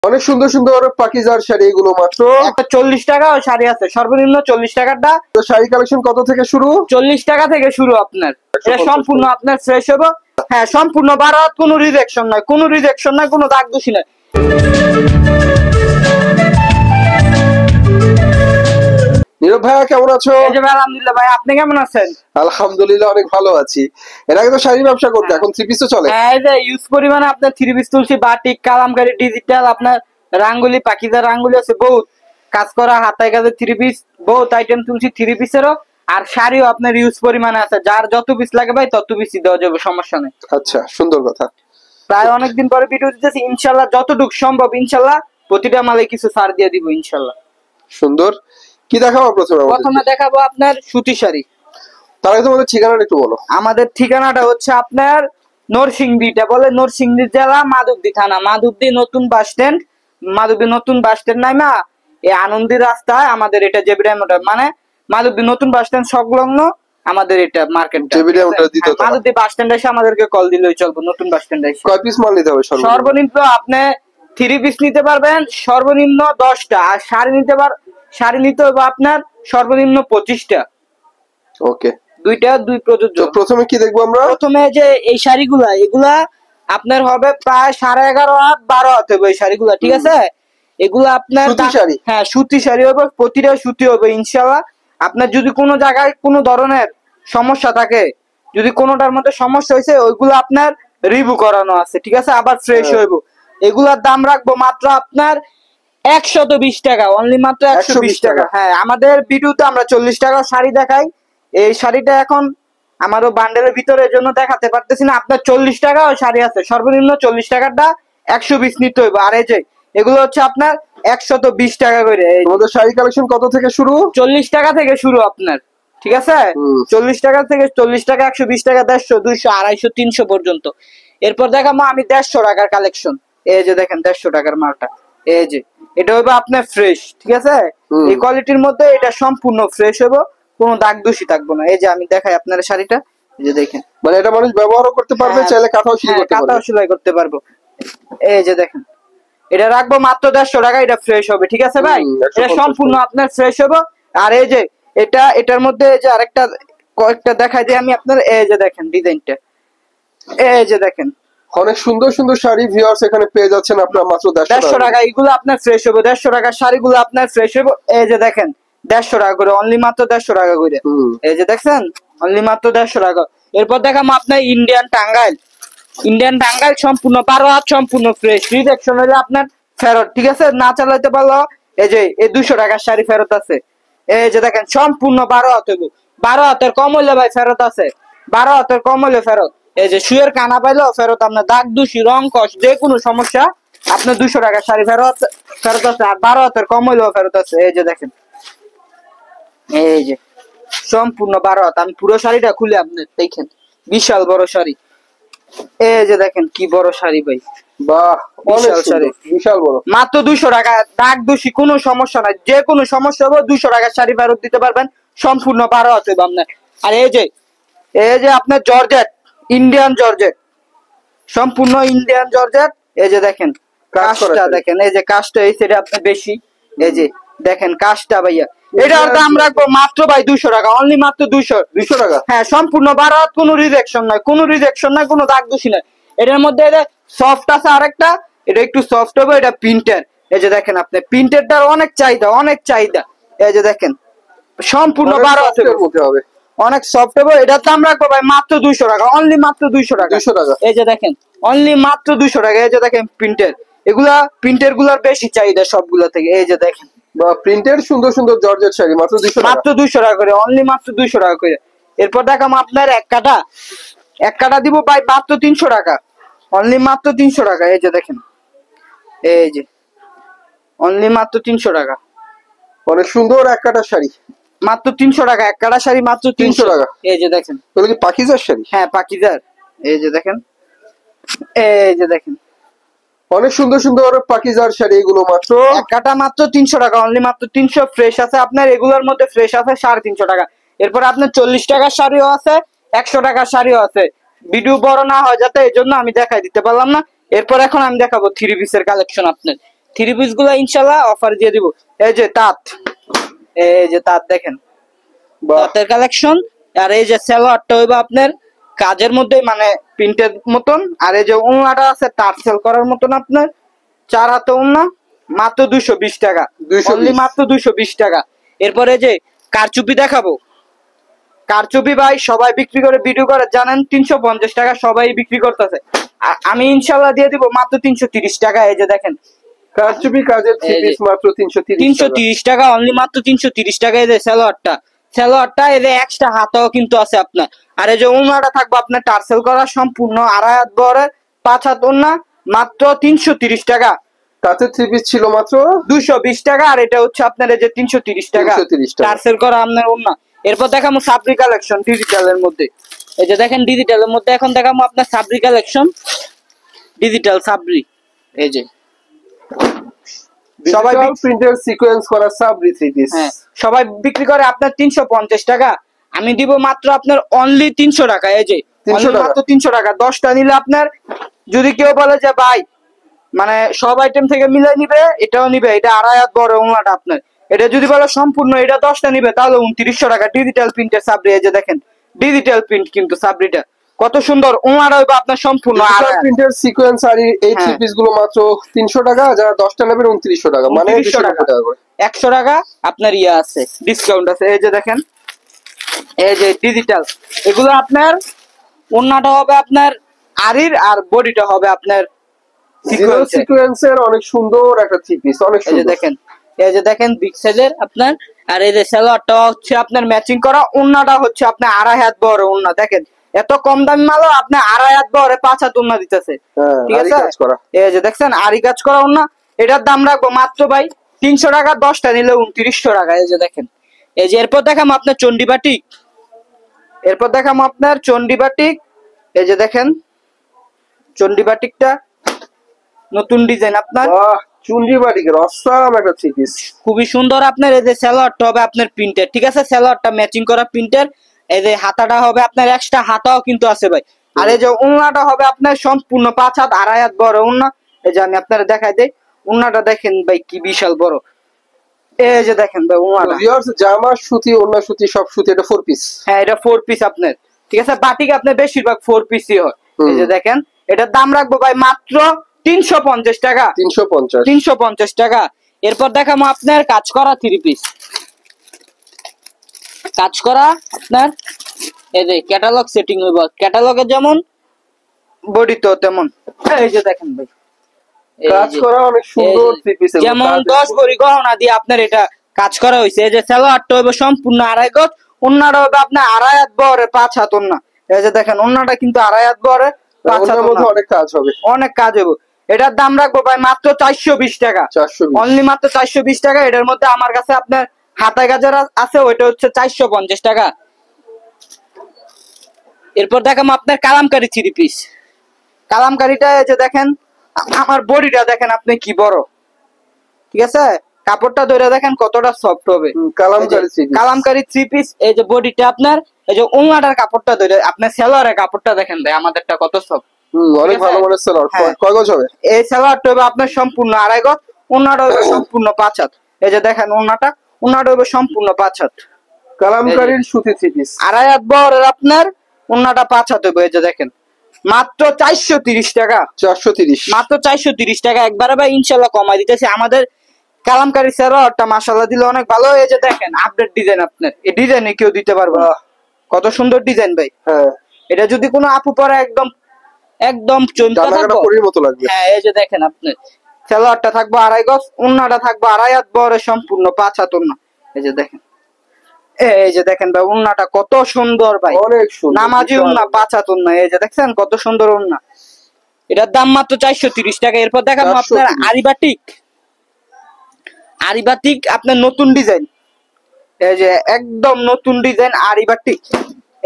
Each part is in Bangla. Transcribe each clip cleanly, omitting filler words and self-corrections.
অনেক সুন্দর সুন্দর পাকিজার শাড়ি, এগুলো মাত্র 40 টাকা শাড়ি আছে, সর্বনিম্ন 40 টাকাটা। শাড়ি কালেকশন কত থেকে শুরু? 40 টাকা থেকে শুরু আপনার। এটা সম্পূর্ণ আপনার ফ্রেশ হবে। হ্যাঁ, সম্পূর্ণ 12 হাত, কোনো রিজেকশন নাই, কোনো রিজেকশন নাই, কোনো দাগ দোষী নাই। নীরব ভাইয়া কেমন আছো? আলহামদুলিল্লাহ ভাই, আপনি কেমন আছেন? আলহামদুলিল্লাহ অনেক ভালো আছি। এর আগে তো শাড়ি ব্যবসা করতে, এখন থ্রি পিসও চলে। হ্যাঁ, এই যে ইউজ পরিমাণে আপনার থ্রি পিস তুলসী, বাটিক, কালামকারী, ডিজিটাল, আপনার রাঙ্গুলি, পাকিজার রাঙ্গুলি আছে বহুত কাজ করা, হাতায় কাজে থ্রি পিস, বহুত আইটেম তুলসী থ্রি পিসেরও। আর শাড়িও আপনার ইউজ পরিমাণে আছে, যার যত পিস লাগে ভাই তত পিসই দেওয়া যাবে, সমস্যা নেই। আচ্ছা, সুন্দর কথা। প্রায় অনেকদিন পরে ভিডিও দিতেছি, ইনশাল্লাহ যতটুকু সম্ভব ইনশাল্লাহ প্রতিটা মালে কিছু ছাড় দিয়ে দিব ইনশাল্লাহ। সুন্দর। কি দেখাবো প্রথমে দেখাবো আপনার সুতি শাড়ি। তার আগে তোমাদের ঠিকানাটা একটু বলো। আমাদের ঠিকানাটা হচ্ছে আপনার নরসিংদী, এটা বলে নরসিংদী জেলা, মাধবদী থানা, মাধবদী নতুন বাস স্ট্যান্ড, মাধবদী নতুন বাস স্ট্যান্ড নাই মা, এই আনন্দী রাস্তায় আমাদের এটা জেবিরাম, মানে মাধবদী নতুন বাস স্ট্যান্ড সংলগ্ন আমাদের এটা মার্কেটটা। মাধবদী বাস স্ট্যান্ড এসে আমাদেরকে কল দিলেই চলবে। নতুন বাস স্ট্যান্ড এসে কয় পিস মাল নিতে হবে? সর্বনিম্ন আপনি থ্রি পিস নিতে পারবেন সর্বনিম্ন 10টা, আর শাড়ি নিতে হবে আপনার সর্বনিম্ন 25টা। ওকে, দুই প্রযোজ্য। প্রথমে কি দেখবো আমরা? প্রথমে যে এই শাড়িগুলা, এগুলা আপনার হবে প্রায় 11.5 হাত 12 হাত হবে এই শাড়িগুলা, ঠিক আছে? এগুলো আপনার সুতি শাড়ি। হ্যাঁ, সুতি শাড়ি হবে, প্রতিটা সুতি হবে ইনশাআল্লাহ। আপনার যদি কোনো জায়গায় কোনো ধরনের সমস্যা থাকে, যদি কোনোটার মধ্যে সমস্যা হয়েছে, ওইগুলো আপনার রিভিউ করানো আছে, ঠিক আছে? আবার ফ্রেশ হইব। এগুলার দাম রাখবো মাত্র আপনার 120 টাকা, অনলি মাত্র 120 টাকা। হ্যাঁ, আমাদের ভিডিওতে আমরা 40 টাকা শাড়ি দেখাই। এই শাড়িটা এখন আমারও বান্ডেলের ভিতরে জন্য দেখাতে পারতেছি না। আপনার 40 টাকা শাড়ি আছে, সর্বনিম্ন 40 টাকাটা 120 নিতে হইব। আর এই যে এগুলো হচ্ছে আপনার 120 টাকা করে। তোমাদের শাড়ি কালেকশন কত থেকে শুরু? 40 টাকা থেকে শুরু আপনার, ঠিক আছে? 40 টাকা থেকে 40 টাকা, 120 টাকা, 150, 200, 250, 300 পর্যন্ত। এরপর দেখাবো আমি 150 টাকার কালেকশন। এই যে দেখেন 150 টাকার মালটা, এই যে এটা হবে আপনার ফ্রেশ, ঠিক আছে? এই কোয়ালিটির মধ্যে এটা সম্পূর্ণ ফ্রেশ হবে, কোনো দাগ দোষী থাকবে না। এই যে আমি দেখাই আপনার শাড়িটা, এই যে দেখেন, মানে এটা মানুষ ব্যবহারও করতে পারবে, চাইলে কাঁথাও সেলাই করতে পারবে। কাঁথাও সেলাই করতে পারবো। এই যে দেখেন, এটা রাখবো মাত্র 150 টাকা, এটা ফ্রেশ হবে, ঠিক আছে ভাই? এটা সম্পূর্ণ আপনার ফ্রেশ হবে। আর এই যে এটার মধ্যে যে আরেকটা কয়েকটা দেখাই দিই আমি আপনার। এই যে দেখেন ডিজাইনটা, এই যে দেখেন অনেক সুন্দর সুন্দর শাড়ি ভিউয়ার্স এখানে পেয়ে যাচ্ছেন আপনারা মাত্র 150 টাকা। এগুলো আপনার ফ্রেশ হবে 150 টাকা, শাড়িগুলো আপনার ফ্রেশ হবে। এই যে দেখেন 150 টাকা করে, অনলি মাত্র 150 টাকা করে। এই যে দেখছেন, অনলি মাত্র 150 টাকা। এরপর দেখাম আপনার ইন্ডিয়ান টাঙ্গাইল। সম্পূর্ণ 12 হাত, সম্পূর্ণ ফ্রেশ, রিজেকশন হলে আপনার ফেরত, ঠিক আছে? না চালাইতে পারলো এই যে এই 200 টাকার শাড়ি ফেরত আছে। এই যে দেখেন সম্পূর্ণ 12 হাত হইব, 12 হাতের কম হইলে ভাই ফেরত আছে, 12 হাতের কম হইলে ফেরত। এই যে শুয়ের কানা পাইলেও ফেরত, আপনার দাগ দোষী, রং কষ, যে কোনো সমস্যা আপনার 200 টাকার শাড়ি ফেরত আছে। আর 12 হাতের কম হইলেও ফেরত আছে। এই যে দেখেন, এই যে সম্পূর্ণ 12 হাত। আমি পুরো শাড়িটা খুলে আপনি দেখেন, বিশাল বড় শাড়ি। এই যে দেখেন কি বড় শাড়ি ভাই, বাহ, বিশাল শাড়ি, বিশাল বড়, মাত্র 200 টাকা। দাগ দোষী কোনো সমস্যা নাই, যে কোনো সমস্যা হবে 200 টাকার শাড়ি ফেরত দিতে পারবেন, সম্পূর্ণ 12 হাত আপনার। আর এই যে আপনার জর্জেট, ইন্ডিয়ান জর্জেট, সম্পূর্ণ ইন্ডিয়ান জর্জেট। এই যে দেখেন কাজটা, দেখেন এই যে কাজটা, এই সাইডে আপনার বেশি। এই যে দেখেন কাজটা ভাইয়া, এটার দাম রাখবো মাত্র ভাই 200 টাকা, অনলি মাত্র 200 টাকা। হ্যাঁ, সম্পূর্ণ 12 হাত, কোনো রিজেকশন নাই, কোনো দাগ দোষী নাই। এটার মধ্যে সফট আছে আরেকটা, এটা একটু সফট হবে, এটা প্রিন্টের। এই যে দেখেন আপনি প্রিন্টেরটার অনেক চাহিদা। এই যে দেখেন সম্পূর্ণ 12 হাতের মধ্যে হবে, অনেক সফট হবে। এটার দাম রাখবো ভাই মাত্র 200 টাকা, অনলি মাত্র 200 টাকা। এই যে দেখেন অনলি মাত্র 200 টাকা। এই যে দেখেন প্রিন্টের গুলার বেশি চাহিদা সবগুলা থেকে। এই যে দেখেন প্রিন্টের সুন্দর সুন্দর জর্জেট শাড়ি মাত্র 200 টাকা করে, অনলি মাত্র 200 টাকা করে। এরপর দেখাম আপনার এক কাটা দিব ভাই মাত্র 300 টাকা, অনলি মাত্র 300 টাকা। এই যে দেখেন, এই যে অনলি মাত্র 300 টাকা। অনেক সুন্দর এক কাটা শাড়ি, মাত্র 300 টাকা, এক কাটা শাড়ি মাত্র 300 টাকা। এই যে দেখেন, এগুলো কি পাকিজার শাড়ি? হ্যাঁ, পাকিজার। এই যে দেখেন, এই যে দেখেন অনেক সুন্দর সুন্দর পাকিজার শাড়ি, এগুলো মাত্র এক কাটা মাত্র 300 টাকা, অনলি মাত্র 300। ফ্রেশ আছে আপনার, এগুলোর মধ্যে ফ্রেশ আছে 350 টাকা। এরপর আপনার 40 টাকার শাড়িও আছে, 100 টাকার শাড়িও আছে। ভিডিও বড় না হয় যাতে, এই জন্য আমি দেখাই দিতে পারলাম না। এরপর এখন আমি দেখাবো থ্রি পিসের কালেকশন। আপনার থ্রি পিস গুলো ইনশাল্লাহ অফার দিয়ে দিব। এই যে তাঁত, এই যে তাঁত দেখেন, বাহ, তাঁতের কালেকশন। আর এই যে সালোয়ারটা হইবা আপনার কাজের মধ্যে মানে প্রিন্টের মতন। আর এই যে ওড়নাটা আছে টার্সেল করার মতন আপনার 4 হাতে ওড়না, মাত্র 220 টাকা, 220 অনলি মাত্র 220 টাকা। এরপরে যে কারচুপি দেখাবো, কারচুপি ভাই সবাই বিক্রি করে, ভিডিও করে জানেন 350 টাকা সবাই বিক্রি করতেছে, আমি ইনশাল্লাহ দিয়ে দিব মাত্র 330 টাকা। এই যে দেখেন কারচুপি কাজের থ্রি এই যে পিস মাত্র 330 টাকা। 330 টাকা, অনলি মাত্র 330 টাকা। এই যে সালোয়ারটা, সালোয়ারটা এই যে এক্সট্রা হাতাও কিন্তু আছে আপনার। আর এই যে ওড়নাটা থাকবে আপনার টার্সেল করা সম্পূর্ণ আড়াই হাত বহরের 5 হাত ওড়না, মাত্র 330 টাকা। তাতে থ্রি পিস ছিল মাত্র 220 টাকা, আর এটা হচ্ছে আপনার এই যে 330 টাকা 330 টাকা। টার্সেল করা আপনার ওড়না। এরপর দেখাবো সাবরি কালেকশন ডিজিটালের মধ্যে। এই যে দেখেন ডিজিটালের মধ্যে এখন দেখাবো আপনার সাবরি কালেকশন, ডিজিটাল সাবরি। এই যে সবাই সবাই প্রিন্টের সিকোয়েন্স করা সাবরি থ্রি পিস। হ্যাঁ, সবাই বিক্রি করে আপনার 350 টাকা, আমি দিব মাত্র আপনার অনলি 300 টাকা। এই যে 300 only টাকা। মাত্র 300 টাকা। 10টা নিলে আপনার, যদি কেউ বলে যে ভাই মানে সব আইটেম থেকে মিলাই নিবে, এটাও নিবে, এটা আড়াই হাত বড় ওনাটা আপনার, এটা যদি বলে সম্পূর্ণ এটা 10টা নিবে তাহলে 2900 টাকা। ডিজিটাল প্রিন্টের সাবরি, এই যে দেখেন ডিজিটাল প্রিন্ট কিন্তু সাবরিটা কত সুন্দর, ওনাটা হইবে আপনার সম্পূর্ণ আড়াই হাত। প্রিন্টের সিকোয়েন্স আর এই থ্রি হ্যাঁ। পিস গুলো মাত্র 300 টাকা, যারা 10টা নেবেন 2900 টাকা, মানে 2900 290 টাকা করে। 100 টাকা আপনার ইয়ে আছে, ডিসকাউন্ট আছে। এই যে দেখেন, এই যে ডিজিটাল, এগুলো আপনার ওন্নাটা হবে আপনার আরির, আর বডিটা হবে আপনার জিরো সিকোয়েন্সের। সিকোয়েন্সের অনেক সুন্দর একটা থ্রি পিস, অনেক এই যে সুন্দর। দেখেন, এই যে দেখেন বিগ সাইজের আপনার। আর এই যে সালোয়ারটা হচ্ছে আপনার ম্যাচিং করা, ওন্নাটা হচ্ছে আপনার আড়াই হাত বড় ওন্না। দেখেন এত কম দামি মালও আপনার আড়াই হাত বড় 5 হাত ওন্না দিতেছে, হ্যাঁ, ঠিক আরি আছে। কাজ করা। এই যে দেখছেন আরি কাজ করা ওন্না, এটার দাম রাখবো মাত্র ভাই 300 টাকা, 10টা নিলে 2900 টাকা। এই যে দেখেন, এই যে এরপর দেখাম আপনার চন্ডিবাটিক, এরপর দেখাম আপনার চন্ডিবাটিক। এই যে দেখেন চন্ডিবাটিকটা নতুন ডিজাইন আপনার, বাহ, চুন্ডি বাটিকের অসাম একটা থ্রি পিস। খুবই সুন্দর আপনার। এই যে সালোয়ারটা হবে আপনার প্রিন্টের, ঠিক আছে, সালোয়ারটা ম্যাচিং করা প্রিন্টের। এই যে হাতাটা হবে আপনার এক্সট্রা হাতাও কিন্তু আছে ভাই। আর এই যে ওড়নাটা হবে আপনার সম্পূর্ণ 5 হাত আড়াই হাত বড় ওড়না। এই যে আমি আপনার দেখাই দেই, ওড়নাটা দেখেন ভাই কি বিশাল বড়। এই যে দেখেন ভাই ওড়নাটা, ভিউয়ার্স, জামা সুতি, ওড়না সুতি, সব সুতি, এটা 4 পিস। হ্যাঁ এটা 4 পিস আপনার, ঠিক আছে। বাটিক আপনার বেশিরভাগ 4 পিসই হয়। এই যে দেখেন, এটার দাম রাখবো ভাই মাত্র 350 টাকা, 350। 350 টাকা। এরপর দেখাবো আপনার কাজ করা থ্রি পিস, কাজ করা আপনার এই যে ক্যাটালগ সেটিং হইব, ক্যাটালগে যেমন বডি তো তেমন। এই যে দেখেন ভাই, এই কাজ যে, করা অনেক সুন্দর এই যে, থ্রি পিস। যেমন 10 ভরি গহনা দিয়ে আপনার এটা কাজ করা হয়েছে। এই যে সালোয়ারটা হইবে সম্পূর্ণ আড়াই গজ, ওন্নাটা হবে আপনার আড়াই হাত বহরে 5 হাত ওন্না। এই যে দেখেন ওন্নাটা কিন্তু আড়াই হাত বহরে 5 হাত ওনার মধ্যে ওন্না। অনেক কাজ হবে। অনেক কাজ হইব। এটার দাম রাখবো ভাই মাত্র 420 টাকা, 420। অনলি মাত্র 420 টাকা। এটার মধ্যে আমার কাছে আপনার হাতায় গাজার আছে, ওইটা হচ্ছে 450 টাকা। এরপর দেখাম আপনার কালামকারী থ্রি পিস, কালামকারীটা এই যে দেখেন, আমার বডিটা দেখেন আপনি কি বড়, ঠিক আছে, কাপড়টা ধরে দেখেন কতটা সফট হবে। Kalamkari three piece. Kalamkari three piece, এই যে বডিটা আপনার, এই যে ওড়নাটার কাপড়টা ধরে আপনার সেলোয়ারের কাপড়টা দেখেন ভাই আমাদেরটা কত সফট। অনেক ঠিক আছে? ভালো মানের সেলর। হ্যাঁ। কয় গজ হবে? এই সালোয়ারটা হবে আপনার সম্পূর্ণ আড়াই গজ, ওড়নাটা হবে সম্পূর্ণ 5 হাত। এই যে দেখেন ওড়নাটা, ওড়নাটা হবে সম্পূর্ণ 5 হাত। কালামকারীর সুতি থ্রি পিস। আড়াই হাত বহরের আপনার ওড়নাটা 5 হাত হবে। এই যে দেখেন মাত্র 430 টাকা, 430। মাত্র 430 টাকা। একবারে ভাই ইনশাল্লাহ কমাই দিতেছি। আমাদের কালামকারী সালোয়ারটা মাশাআল্লাহ দিলে অনেক ভালো। এই যে দেখেন আপডেট ডিজাইন, আপনার এই ডিজাইনে কেউ দিতে পারবে না, কত সুন্দর ডিজাইন ভাই। হ্যাঁ, এটা যদি কোনো আপু পরে একদম একদম চমকে জামাকাটা থাকবো। পরির মতো লাগবে। হ্যাঁ এই যে দেখেন আপনার সালোয়ারটা থাকবো আড়াই গজ, ওড়নাটা থাকবো আড়াই হাত বহরে সম্পূর্ণ 5 হাত ওড়না। এই যে দেখেন, এই যে দেখেন ভাই ওড়নাটা কত সুন্দর ভাই, অনেক সুন্দর নামাজি ওড়না 5 হাত ওড়না। এই যে দেখছেন কত সুন্দর ওড়না, এটার দাম মাত্র 430 টাকা। এরপর দেখাবো আপনার 430। আরিবাটিক, আরিবাটিক আপনার নতুন ডিজাইন, এই যে একদম নতুন ডিজাইন আরিবাটিক।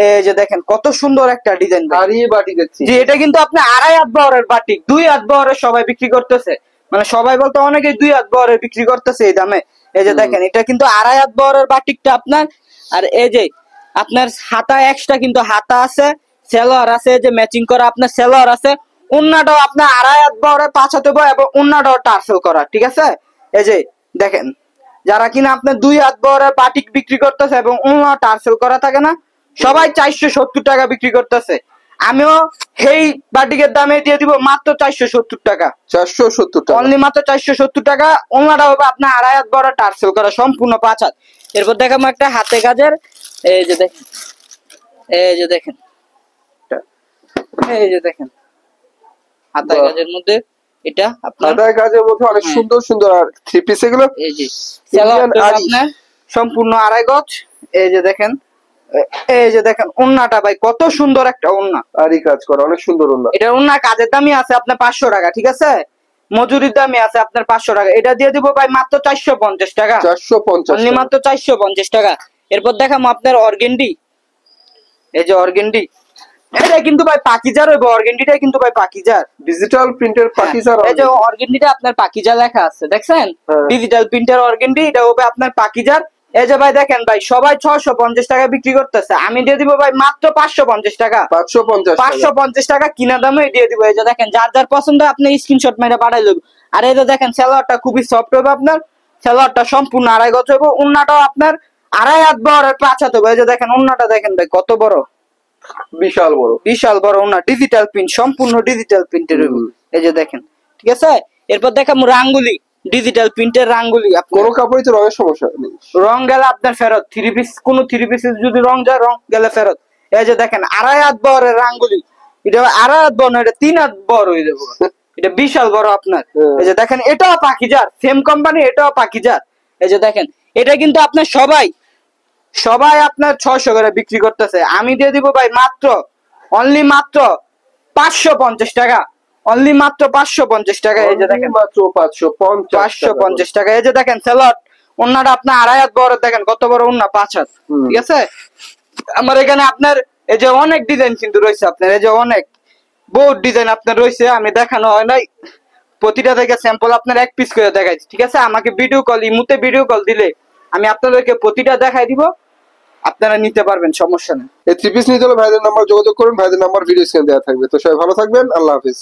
এই যে দেখেন কত সুন্দর একটা ডিজাইন ভাই। আরি বাটিকের থ্রি। যে এটা কিন্তু আপনি আড়াই হাত বহরের বাটিক, 2 হাত বহরের সবাই বিক্রি করতেছে, মানে সবাই বলতে অনেকে 2 হাত বহরের বিক্রি করতেছে এই দামে। এই যে দেখেন এটা কিন্তু আড়াই হাত বহরের বাটিকটা আপনার। আর এই যে আপনার হাতা এক্সট্রা কিন্তু হাতা আছে, সেলোয়ার আছে, এই যে ম্যাচিং করা আপনার সেলোয়ার আছে, উন্নাটাও আপনার 2.5 হাত বড় 5 হাতে বড় এবং উন্নাটাও টার্সেল করা, ঠিক আছে? এই যে দেখেন, যারা কিনা আপনার 2 হাত বড় বাটিক বিক্রি করতেছে এবং উন্না টার্সেল করা থাকে না, সবাই 470 টাকা বিক্রি করতেছে। আমিও সেই বাটিকের দামে দিয়ে দিব মাত্র 470 টাকা। 470 টাকা অনলি মাত্র 470 টাকা। ওনাটা হবে আপনার 2.5 হাত বড় টার্সেল করা, সম্পূর্ণ 5 হাত। এরপর দেখাবো একটা হাতে কাজের, এই যে দেখেন, এই যে দেখেন, এই যে দেখেন, হাতে বাহ। কাজের মধ্যে এটা আপনার সাদা কাজের মধ্যে অনেক হ্যাঁ। সুন্দর সুন্দর আর থ্রি পিস এগুলো এই যে Indian সালোয়ারটা আরি। আপনার সম্পূর্ণ 2.5 গজ। এই যে দেখেন, এই যে দেখেন ওন্নাটা ভাই কত সুন্দর একটা ওন্না। আরি কাজ করা অনেক সুন্দর ওন্না। এটা ওন্না কাজের দামই আছে আপনার 500 টাকা, ঠিক আছে? মজুরির দামই আছে আপনার 500 টাকা। এটা দিয়ে দিব ভাই মাত্র 450 টাকা। 450 অনলি টাকা। মাত্র 450 টাকা। এরপর দেখাবো আপনার অর্গেন্ডি, এই যে অর্গেন্ডি, এটা কিন্তু ভাই পাকিজার হইব, অর্গেন্ডিটা কিন্তু ভাই পাকিজার। ডিজিটাল প্রিন্টের পাকিজার এই যে অর্গেন্ডিটা আপনার পাকিজা লেখা আছে, দেখছেন? হ্যাঁ। ডিজিটাল প্রিন্টার অর্গেন্ডি, এটা হবে আপনার পাকিজার। এই যে ভাই দেখেন ভাই, সবাই 650 টাকা বিক্রি করতেছে, আমি দিয়ে দিব ভাই মাত্র 550 টাকা। 550 টাকা। 550 টাকা কিনা দামে দিয়ে দিব। এই যে দেখেন, যার যার পছন্দ আপনি স্ক্রিনশট মেরে পাঠাই দেব। আর এই যে দেখেন, সালোয়ারটা খুবই সফট হবে আপনার, সালোয়ারটা সম্পূর্ণ 2.5 গজ হবে, উন্নাটাও আপনার 2.5 হাত বড় 5 হাত হবে। এই যে দেখেন উন্নাটা দেখেন ভাই কত বড়, বিশাল বড়। বিশাল বড় উন্না, ডিজিটাল প্রিন্ট, সম্পূর্ণ ডিজিটাল প্রিন্টের হবে। এই যে দেখেন, ঠিক আছে? এরপর দেখাবো রাঙ্গুলি, ডিজিটাল প্রিন্টের রাঙ্গুলি। কোনো কাপড়ই তো রঙের সমস্যা নেই। রং গেলে আপনার ফেরত, থ্রি পিস কোন থ্রি পিস যদি রং যায়, রং গেলে ফেরত। এই যে দেখেন 2.5 হাত বড় রাঙ্গুলি, এটা 2.5 হাত বড় না, এটা 3 হাত বড় হয়ে যাবে, এটা বিশাল বড় আপনার। এই যে দেখেন, এটাও পাকিজার, সেম কোম্পানি, এটাও পাকিজার। এই যে দেখেন, এটা কিন্তু আপনার সবাই সবাই আপনার 600 করে বিক্রি করতেছে, আমি দিয়ে দিব ভাই মাত্র, অনলি মাত্র 550 টাকা। অনলি মাত্র 550 টাকা। এই যে দেখেন মাত্র 550 550 টাকা। এই যে দেখেন সেলট, ওন্নাটা আপনার 2.5 হাত বড়, দেখেন কত বড় ওন্না, 5 হাত, ঠিক আছে? আমার এখানে আপনার এই যে অনেক ডিজাইন কিন্তু রয়েছে আপনার, এই যে অনেক বহুত ডিজাইন আপনার রয়েছে, আমি দেখানো হয় নাই, প্রতিটা থেকে স্যাম্পল আপনার এক পিস করে দেখাইছি, ঠিক আছে? আমাকে ভিডিও কল, ইমুতে ভিডিও কল দিলে আমি আপনাদেরকে প্রতিটা দেখাই দিব, আপনারা নিতে পারবেন, সমস্যা নেই। এই থ্রি পিস নিতে হলে ভাইদের নাম্বার যোগাযোগ করুন, ভাইদের নাম্বার ভিডিও স্ক্রিনে দেওয়া থাকবে। তো সবাই ভালো থাকবেন, আল্লাহ হাফিজ।